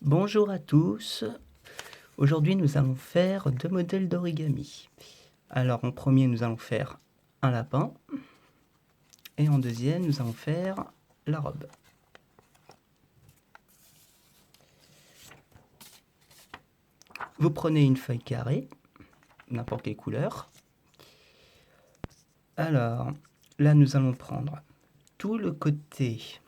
Bonjour à tous. Aujourd'hui, nous allons faire deux modèles d'origami. Alors, en premier, nous allons faire un lapin. Et en deuxième, nous allons faire la robe. Vous prenez une feuille carrée, n'importe quelle couleur. Alors, là, nous allons prendre tout le côté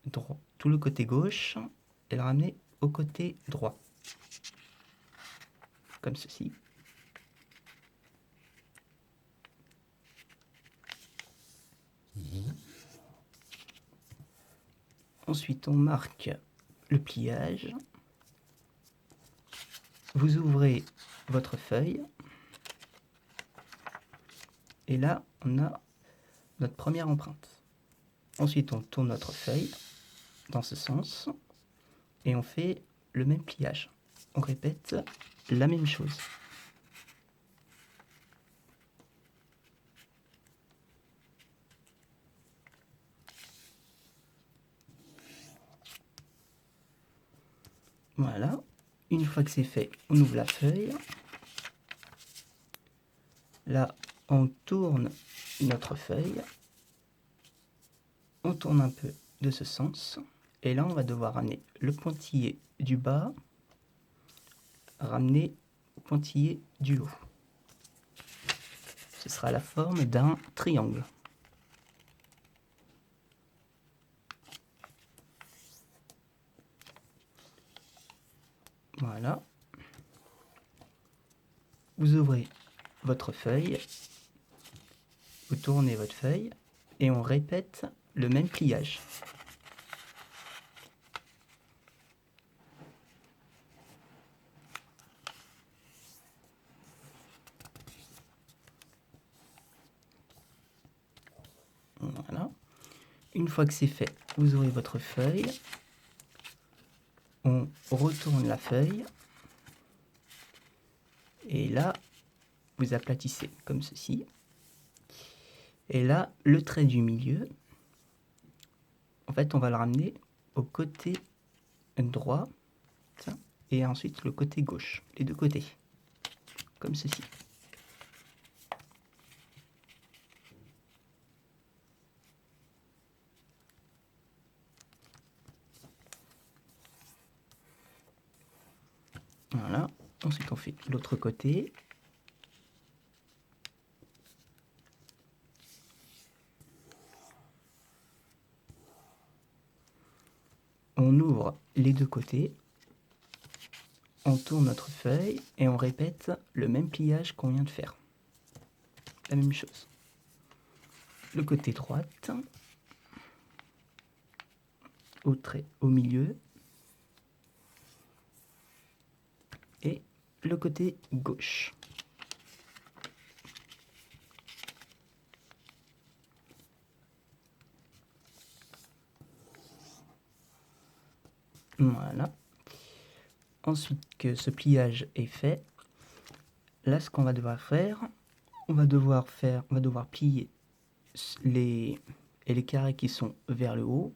droit, tout le côté gauche et le ramener au côté droit. Comme ceci. Ensuite, on marque le pliage. Vous ouvrez votre feuille. Et là, on a notre première empreinte. Ensuite, on tourne notre feuille dans ce sens et on fait le même pliage. On répète la même chose. Voilà. Une fois que c'est fait, on ouvre la feuille. Là, on tourne notre feuille. On tourne un peu de ce sens. Et là, on va devoir ramener le pointillé du bas, ramener le pointillé du haut. Ce sera la forme d'un triangle. Voilà. Vous ouvrez votre feuille, vous tournez votre feuille et on répète le même pliage. Voilà. Une fois que c'est fait, vous ouvrez votre feuille, on retourne la feuille et là, vous aplatissez comme ceci. Et là, le trait du milieu, en fait, on va le ramener au côté droit et ensuite le côté gauche, les deux côtés, comme ceci. Voilà. Ensuite, on fait l'autre côté. On ouvre les deux côtés. On tourne notre feuille et on répète le même pliage qu'on vient de faire. La même chose. Le côté droite, au trait au milieu, et le côté gauche. Voilà. Ensuite que ce pliage est fait, là ce qu'on va devoir faire, on va devoir plier les carrés qui sont vers le haut,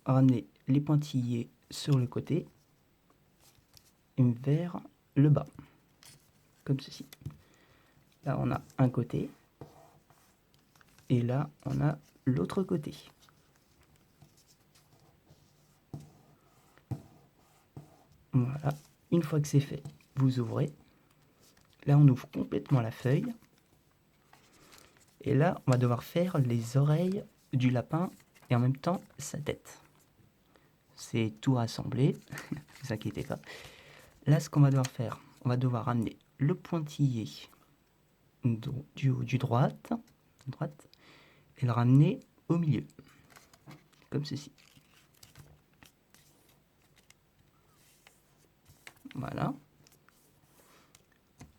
ramener les pointillés sur le côté et vers le bas, comme ceci. Là on a un côté et là on a l'autre côté. Voilà. Une fois que c'est fait, vous ouvrez. Là on ouvre complètement la feuille. Et là, on va devoir faire les oreilles du lapin et en même temps sa tête. C'est tout rassemblé, ne vous inquiétez pas. Là, ce qu'on va devoir faire, on va devoir ramener le pointillé du droite et le ramener au milieu, comme ceci. Voilà.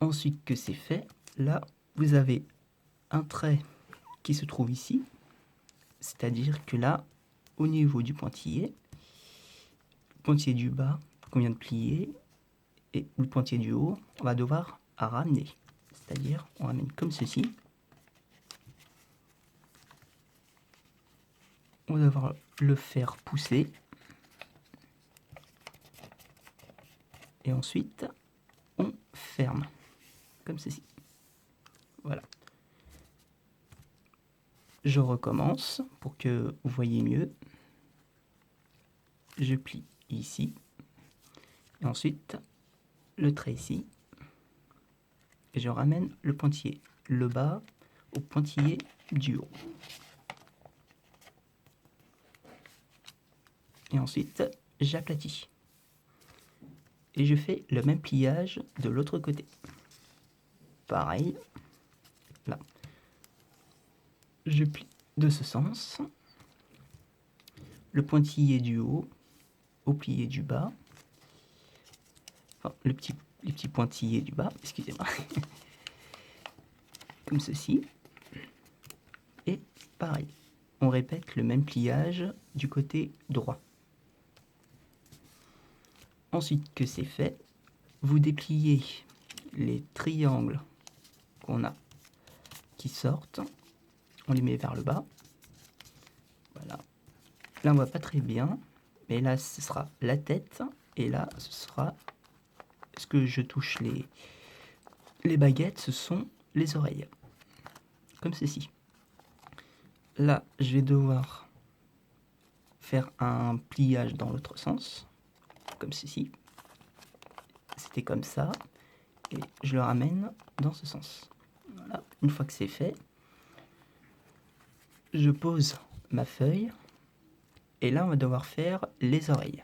Ensuite que c'est fait, là, vous avez un trait qui se trouve ici, c'est-à-dire que là, au niveau du pointillé, le pointillé du bas qu'on vient de plier, et le pointillé du haut, on va devoir ramener. C'est-à-dire, on ramène comme ceci. On va devoir le faire pousser. Et ensuite, on ferme, comme ceci. Voilà. Je recommence pour que vous voyez mieux. Je plie ici. Et ensuite, le trait ici. Et je ramène le pointillé, le bas au pointillé du haut. Et ensuite, j'aplatis. Et je fais le même pliage de l'autre côté. Pareil, là. Je plie de ce sens. Le pointillé du haut au plié du bas. Enfin, les petits pointillés du bas, excusez-moi. Comme ceci. Et pareil, on répète le même pliage du côté droit. Ensuite que c'est fait, vous dépliez les triangles qu'on a qui sortent, on les met vers le bas. Voilà. Là on voit pas très bien, mais là ce sera la tête et là ce sera ce que je touche les baguettes, ce sont les oreilles. Comme ceci. Là, je vais devoir faire un pliage dans l'autre sens, comme ceci. C'était comme ça, et je le ramène dans ce sens. Voilà. Une fois que c'est fait, je pose ma feuille, et là, on va devoir faire les oreilles.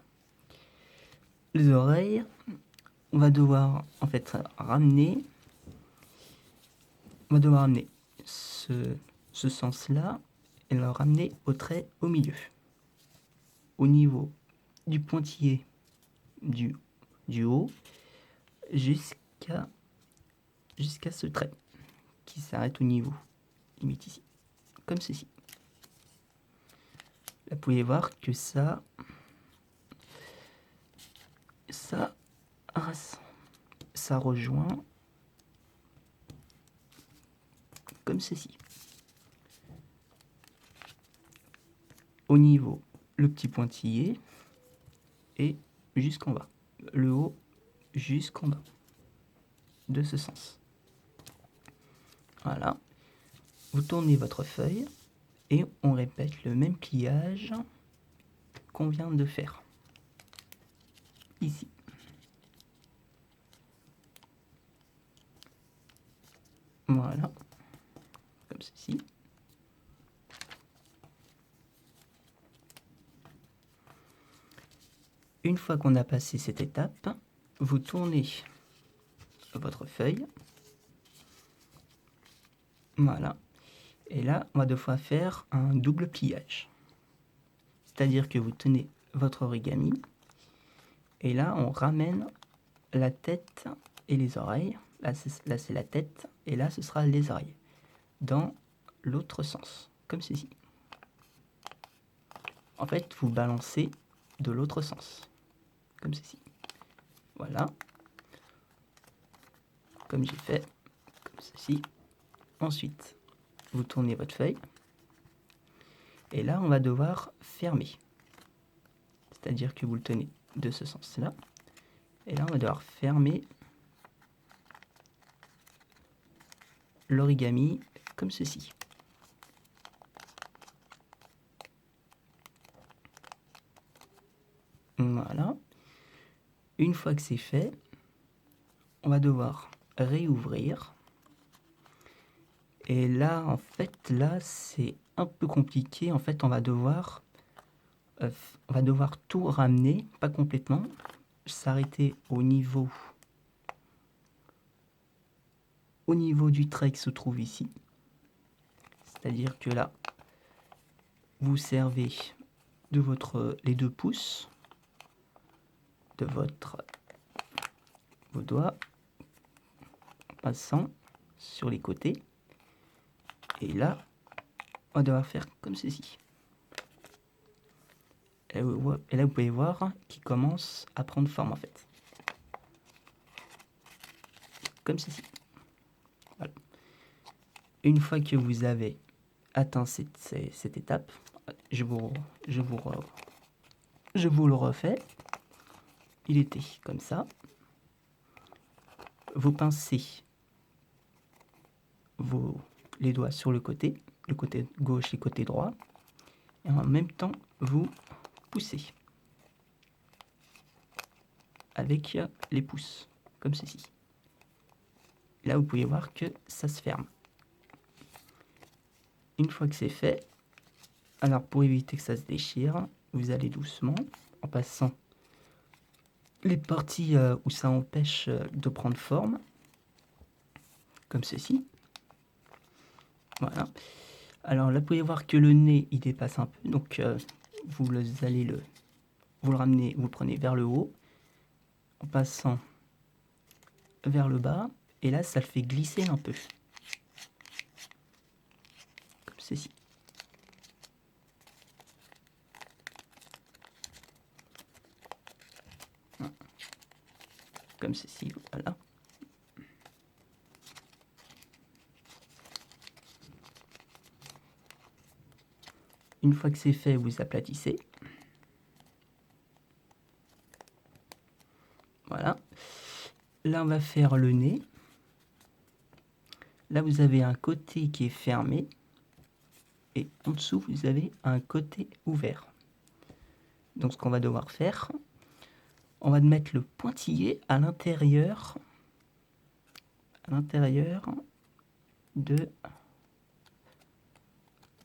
Les oreilles, on va devoir en fait ramener, ce sens-là et le ramener au trait au milieu, au niveau du pointillé du haut jusqu'à ce trait qui s'arrête au niveau limite ici, comme ceci. Là, vous pouvez voir que ça rejoint comme ceci. Au niveau, le petit pointillé et jusqu'en bas. Le haut jusqu'en bas. De ce sens. Voilà. Vous tournez votre feuille et on répète le même pliage qu'on vient de faire. Ici. Voilà. Comme ceci. Une fois qu'on a passé cette étape, vous tournez votre feuille. Voilà. Et là, on va devoir faire un double pliage. C'est-à-dire que vous tenez votre origami. Et là, on ramène la tête et les oreilles. Là, c'est la tête. Et là, ce sera les oreilles. Dans l'autre sens. Comme ceci. En fait, vous balancez de l'autre sens. Comme ceci. Voilà. Comme j'ai fait. Comme ceci. Ensuite, vous tournez votre feuille. Et là, on va devoir fermer. C'est-à-dire que vous le tenez de ce sens-là. Et là, on va devoir fermer l'origami comme ceci. Voilà. Une fois que c'est fait, on va devoir réouvrir. Et là, en fait, là, c'est un peu compliqué. En fait, on va devoir tout ramener, pas complètement, s'arrêter au niveau du trait qui se trouve ici. C'est-à-dire que là, vous servez de les 2 pouces de vos doigts en passant sur les côtés. Et là, on va devoir faire comme ceci. Et là, vous pouvez voir qu'il commence à prendre forme en fait. Comme ceci. Voilà. Une fois que vous avez atteint cette étape, je vous le refais. Il était comme ça. vous pincez les doigts sur le côté gauche et côté droit, et en même temps vous poussez avec les pouces, comme ceci. Là vous pouvez voir que ça se ferme. Une fois que c'est fait, alors pour éviter que ça se déchire, vous allez doucement en passant les parties où ça empêche de prendre forme, comme ceci. Voilà. Alors là, vous pouvez voir que le nez, il dépasse un peu. Donc, vous le ramenez, vous le prenez vers le haut, en passant vers le bas. Et là, ça le fait glisser un peu. Comme ceci. Comme ceci, voilà. Une fois que c'est fait, vous aplatissez. Voilà. Là, on va faire le nez. Là, vous avez un côté qui est fermé. Et en dessous, vous avez un côté ouvert. Donc, ce qu'on va devoir faire, on va mettre le pointillé à l'intérieur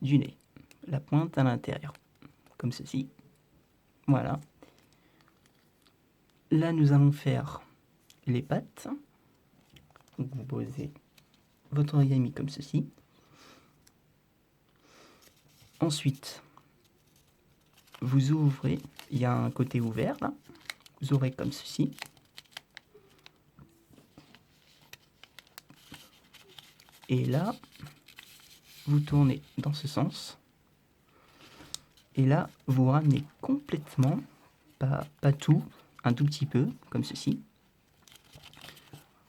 du nez. La pointe à l'intérieur, comme ceci. Voilà. Là, nous allons faire les pattes. Donc, vous posez votre origami comme ceci. Ensuite, vous ouvrez. Il y a un côté ouvert, là. Vous ouvrez comme ceci. Et là, vous tournez dans ce sens. Et là, vous ramenez complètement, pas tout, un tout petit peu, comme ceci.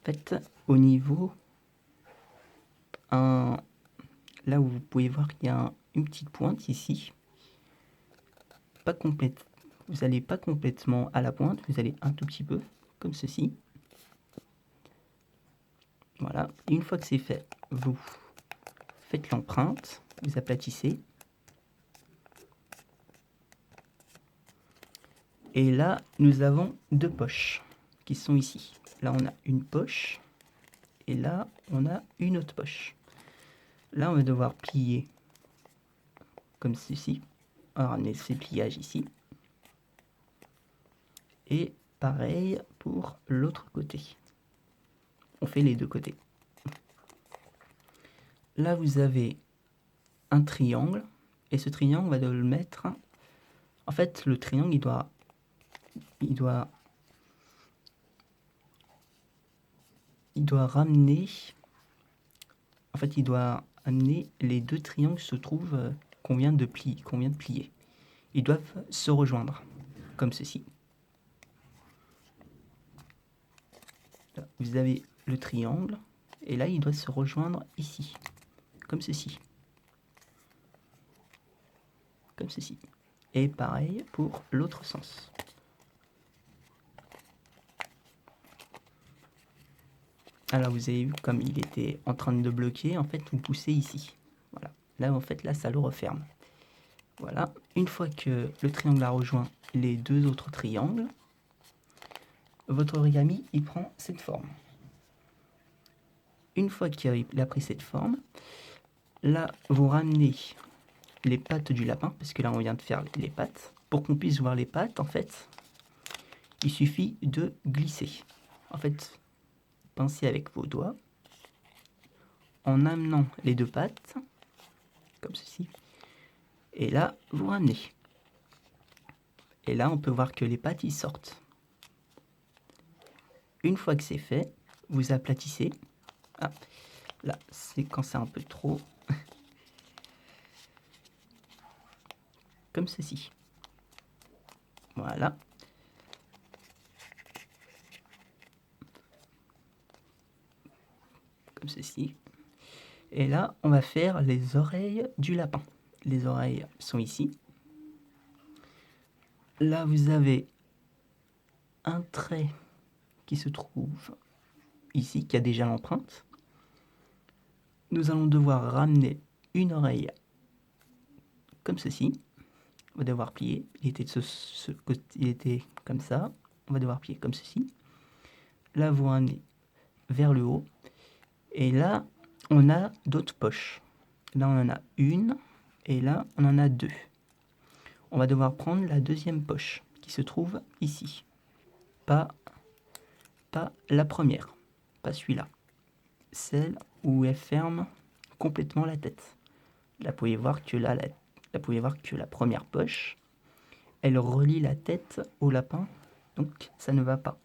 En fait, au niveau, là où vous pouvez voir qu'il y a une petite pointe ici, pas complète. Vous n'allez pas complètement à la pointe, vous allez un tout petit peu, comme ceci. Voilà, et une fois que c'est fait, vous faites l'empreinte, vous aplatissez. Et là, nous avons deux poches qui sont ici. Là, on a une poche. Et là, on a une autre poche. Là, on va devoir plier comme ceci. On va ramener ces pliages ici. Et pareil pour l'autre côté. On fait les deux côtés. Là, vous avez un triangle. Et ce triangle, on va le mettre... En fait, le triangle, il doit ramener... En fait, il doit amener les deux triangles se trouvent qu'on vient de plier. Ils doivent se rejoindre, comme ceci. Là, vous avez le triangle, et là, il doit se rejoindre ici, comme ceci. Comme ceci. Et pareil pour l'autre sens. Alors, vous avez vu comme il était en train de bloquer, en fait, vous poussez ici. Voilà. Là, en fait, là, ça le referme. Voilà. Une fois que le triangle a rejoint les deux autres triangles, votre origami, il prend cette forme. Une fois qu'il a pris cette forme, là, vous ramenez les pattes du lapin, parce que là, on vient de faire les pattes. Pour qu'on puisse voir les pattes, en fait, il suffit de glisser. En fait, pincez avec vos doigts, en amenant les deux pattes, comme ceci. Et là, vous ramenez. Et là, on peut voir que les pattes, ils sortent. Une fois que c'est fait, vous aplatissez. Ah, là, c'est quand c'est un peu trop. Comme ceci. Voilà. Comme ceci. Et là, on va faire les oreilles du lapin. Les oreilles sont ici. Là, vous avez un trait qui se trouve ici qui a déjà l'empreinte. Nous allons devoir ramener une oreille comme ceci. On va devoir plier. Il était de ce côté, il était comme ça. On va devoir plier comme ceci. Là, vous ramenez vers le haut. Et là, on a d'autres poches. Là, on en a une. Et là, on en a deux. On va devoir prendre la deuxième poche qui se trouve ici. Pas la première. Pas celui-là. Celle où elle ferme complètement la tête. Là, vous pouvez voir que la première poche, elle relie la tête au lapin. Donc, ça ne va pas.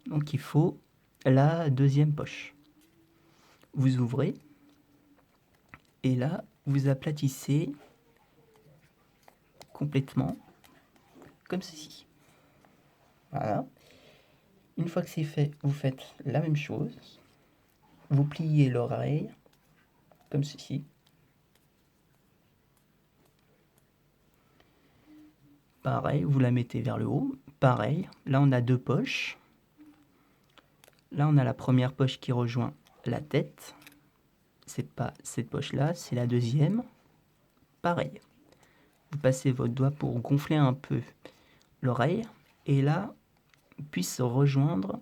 Donc, il faut la deuxième poche. Vous ouvrez. Et là, vous aplatissez complètement comme ceci. Voilà. Une fois que c'est fait, vous faites la même chose. Vous pliez l'oreille comme ceci. Pareil, vous la mettez vers le haut. Pareil, là on a deux poches. Là on a la première poche qui rejoint la tête. C'est pas cette poche-là, c'est la deuxième. Pareil. Vous passez votre doigt pour gonfler un peu l'oreille. Et là, puisse rejoindre,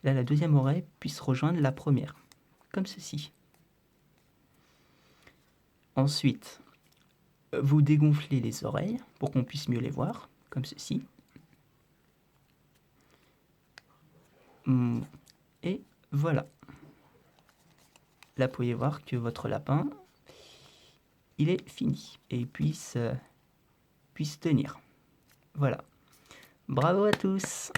là la deuxième oreille puisse rejoindre la première. Comme ceci. Ensuite, vous dégonflez les oreilles pour qu'on puisse mieux les voir, comme ceci. Et voilà. Là, vous pouvez voir que votre lapin, il est fini et puisse tenir. Voilà. Bravo à tous!